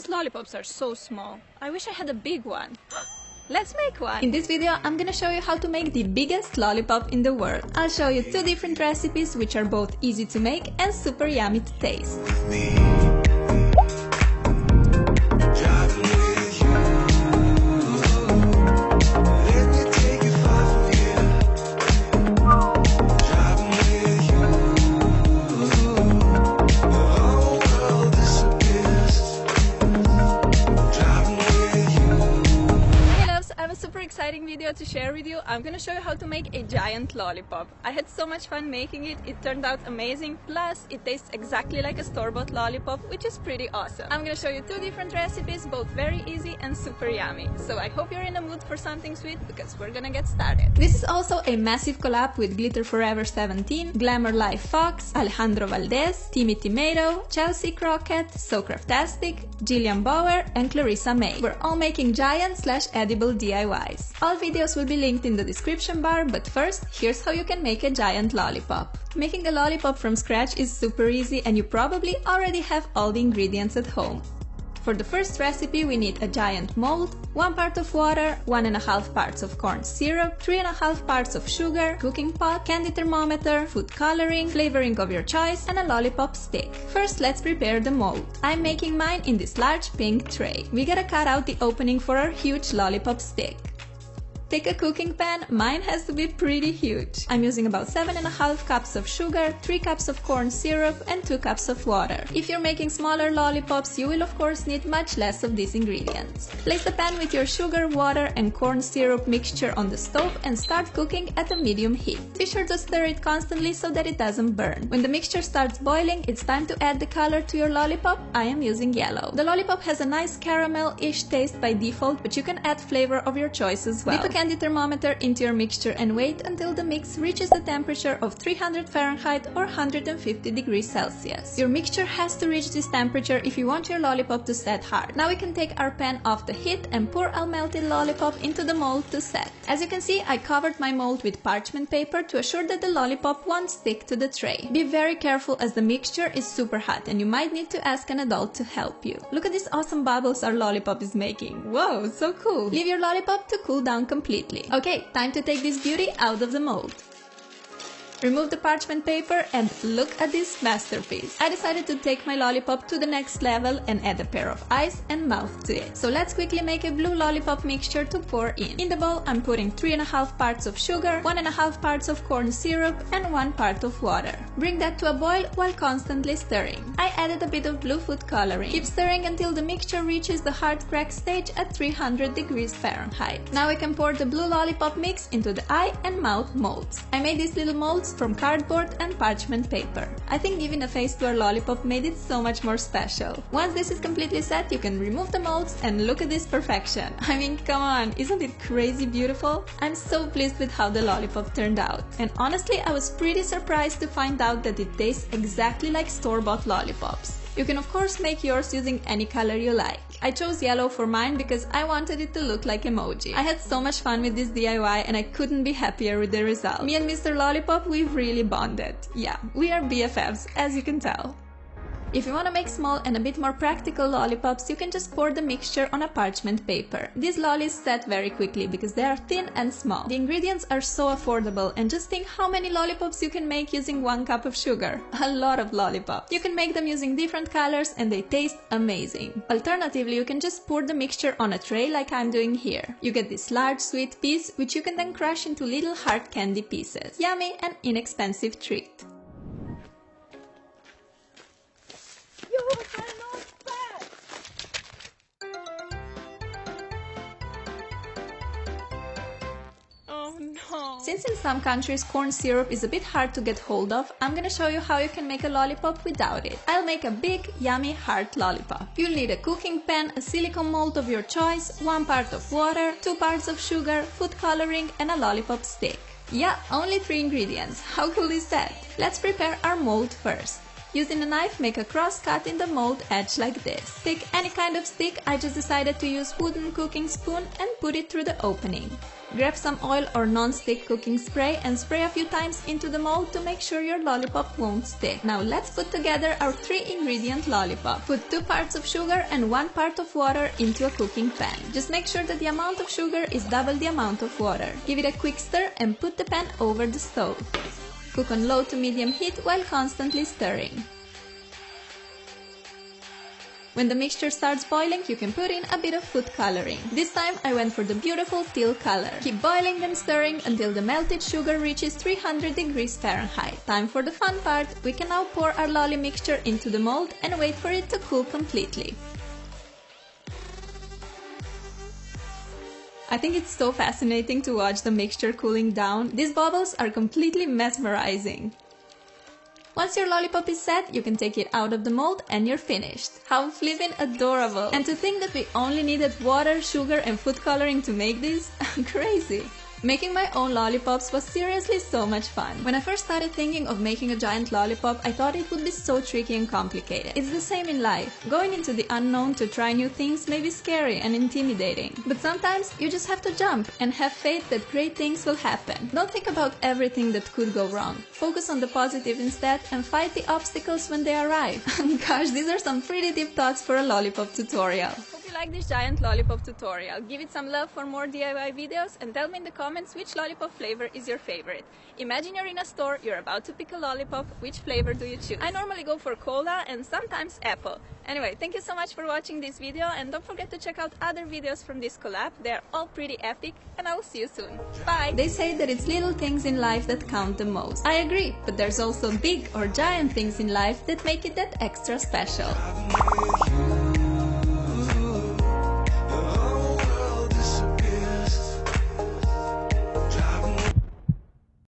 Those lollipops are so small. I wish I had a big one. Let's make one! In this video, I'm gonna show you how to make the biggest lollipop in the world. I'll show you 2 different recipes which are both easy to make and super yummy to taste. Exciting video to share with you. I'm gonna show you how to make a giant lollipop. I had so much fun making it. It turned out amazing. Plus, it tastes exactly like a store-bought lollipop, which is pretty awesome. I'm gonna show you 2 different recipes, both very easy and super yummy. So I hope you're in the mood for something sweet because we're gonna get started. This is also a massive collab with Glitter Forever 17, Glamour Life Fox, Alejandro Valdez, Timmy Tomato, Chelsea Crockett, So Craftastic, Jillian Bauer, and Clarissa May. We're all making giant/edible DIYs. All videos will be linked in the description bar, but first, here's how you can make a giant lollipop. Making a lollipop from scratch is super easy and you probably already have all the ingredients at home. For the first recipe, we need a giant mold, 1 part of water, 1.5 parts of corn syrup, 3.5 parts of sugar, cooking pot, candy thermometer, food coloring, flavoring of your choice, and a lollipop stick. First, let's prepare the mold. I'm making mine in this large pink tray. We gotta cut out the opening for our huge lollipop stick. Take a cooking pan, mine has to be pretty huge. I'm using about 7.5 cups of sugar, 3 cups of corn syrup, and 2 cups of water. If you're making smaller lollipops, you will of course need much less of these ingredients. Place the pan with your sugar, water, and corn syrup mixture on the stove and start cooking at a medium heat. Be sure to stir it constantly so that it doesn't burn. When the mixture starts boiling, it's time to add the color to your lollipop. I am using yellow. The lollipop has a nice caramel-ish taste by default, but you can add flavor of your choice as well. Dip a candy thermometer into your mixture and wait until the mix reaches the temperature of 300 Fahrenheit or 150 degrees Celsius. Your mixture has to reach this temperature if you want your lollipop to set hard. Now we can take our pan off the heat and pour our melted lollipop into the mold to set. As you can see, I covered my mold with parchment paper to assure that the lollipop won't stick to the tray. Be very careful as the mixture is super hot and you might need to ask an adult to help you. Look at these awesome bubbles our lollipop is making. Whoa, so cool! Leave your lollipop to cool down completely. Okay, time to take this beauty out of the mold. Remove the parchment paper and look at this masterpiece. I decided to take my lollipop to the next level and add a pair of eyes and mouth to it. So let's quickly make a blue lollipop mixture to pour in. In the bowl, I'm putting 3.5 parts of sugar, 1.5 parts of corn syrup, and 1 part of water. Bring that to a boil while constantly stirring. I added a bit of blue food coloring. Keep stirring until the mixture reaches the hard crack stage at 300 degrees Fahrenheit. Now I can pour the blue lollipop mix into the eye and mouth molds. I made these little molds from cardboard and parchment paper. I think giving a face to our lollipop made it so much more special. Once this is completely set, you can remove the molds and look at this perfection. I mean, come on, isn't it crazy beautiful? I'm so pleased with how the lollipop turned out. And honestly, I was pretty surprised to find out that it tastes exactly like store-bought lollipops. You can of course make yours using any color you like. I chose yellow for mine because I wanted it to look like emoji. I had so much fun with this DIY and I couldn't be happier with the result. Me and Mr. Lollipop, we've really bonded. Yeah, we are BFFs, as you can tell. If you want to make small and a bit more practical lollipops, you can just pour the mixture on a parchment paper. These lollies set very quickly because they are thin and small. The ingredients are so affordable and just think how many lollipops you can make using 1 cup of sugar. A lot of lollipops. You can make them using different colors and they taste amazing. Alternatively, you can just pour the mixture on a tray like I'm doing here. You get this large sweet piece which you can then crush into little hard candy pieces. Yummy and inexpensive treat. Oh no! Since in some countries corn syrup is a bit hard to get hold of, I'm gonna show you how you can make a lollipop without it. I'll make a big, yummy, hard lollipop. You'll need a cooking pan, a silicone mold of your choice, 1 part of water, 2 parts of sugar, food coloring, and a lollipop stick. Yeah, only 3 ingredients. How cool is that? Let's prepare our mold first. Using a knife, make a cross cut in the mold edge like this. Take any kind of stick, I just decided to use wooden cooking spoon and put it through the opening. Grab some oil or non-stick cooking spray and spray a few times into the mold to make sure your lollipop won't stick. Now let's put together our 3-ingredient lollipop. Put 2 parts of sugar and 1 part of water into a cooking pan. Just make sure that the amount of sugar is double the amount of water. Give it a quick stir and put the pan over the stove. Cook on low to medium heat while constantly stirring. When the mixture starts boiling, you can put in a bit of food coloring. This time I went for the beautiful teal color. Keep boiling and stirring until the melted sugar reaches 300 degrees Fahrenheit. Time for the fun part. We can now pour our lolly mixture into the mold and wait for it to cool completely. I think it's so fascinating to watch the mixture cooling down. These bubbles are completely mesmerizing. Once your lollipop is set, you can take it out of the mold and you're finished. How flippin' adorable! And to think that we only needed water, sugar and food coloring to make this? Crazy! Making my own lollipops was seriously so much fun. When I first started thinking of making a giant lollipop, I thought it would be so tricky and complicated. It's the same in life. Going into the unknown to try new things may be scary and intimidating. But sometimes you just have to jump and have faith that great things will happen. Don't think about everything that could go wrong. Focus on the positive instead and fight the obstacles when they arrive. Gosh, these are some pretty deep thoughts for a lollipop tutorial. Like this giant lollipop tutorial. Give it some love for more DIY videos and tell me in the comments which lollipop flavor is your favorite. Imagine you're in a store, you're about to pick a lollipop, which flavor do you choose? I normally go for cola and sometimes apple. Anyway, thank you so much for watching this video and don't forget to check out other videos from this collab. They're all pretty epic and I will see you soon. Bye! They say that it's little things in life that count the most. I agree, but there's also big or giant things in life that make it that extra special.